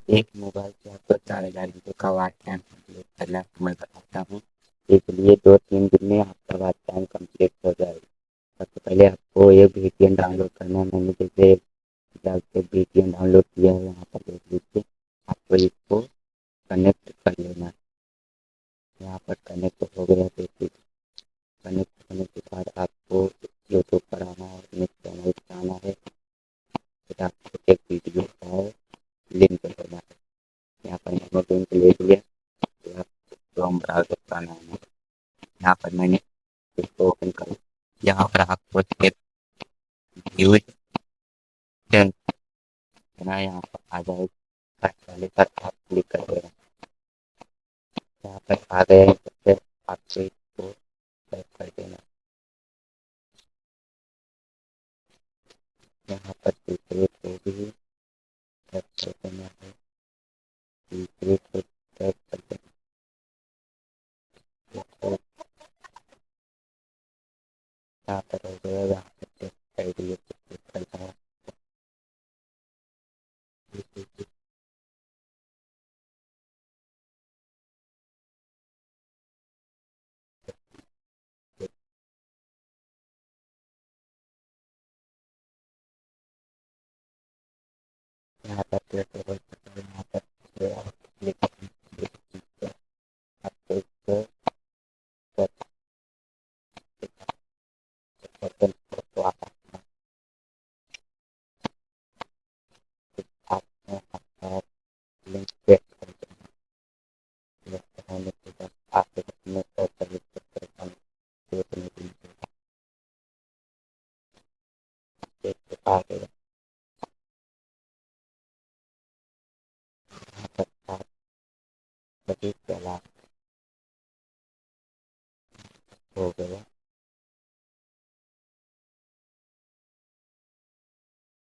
एक मोबाइल से आपको 4000 रुपये का वॉच टाइम कंप्लीट करना है, मैं बताता हूँ। इसलिए 2-3 दिन में आपका वॉच टाइम कंप्लीट हो जाएगा। सबसे पहले आपको ये VPN डाउनलोड करना है। मैंने जैसे से VPN डाउनलोड किया है, यहाँ पर देख लीजिए। आपको इसको कनेक्ट कर लेना है। यहाँ पर कनेक्ट हो गया, देखिए। कनेक्ट होने के बाद आपको यूट्यूब पर आना है, अपने चैनल पर आना है। फिर आपको एक वीडियो का है लिंक लेना है। यहाँ पर मैंने लिंक ले लिया। फिर आपको क्रोम ब्राउज़र पर आना है। यहाँ पर मैंने इसको ओपन कर, यहाँ पर आपको एक व्यूज देना है, यहाँ पर आ जाएगा। फर्स्ट वाले पर आप क्लिक कर देना। यहाँ पर आ गए हैं, फिर आपको इसको टाइप कर देना। यहाँ पर सीक्रेट होगी, टाइप कर देना है। सीक्रेट को टाइप कर देना है। यहाँ पर हो गया, यहाँ पर टेक्स्ट आईडी क्लिक करना है। यहाँ पर यहाँ पर क्लिक करके आपको इसको तो आपने आपका लिंक चेक कर देना। होने के बाद आप अपने सर्विस को देखने के लिए आ गया। यहाँ पर आप सभी चला हो गया।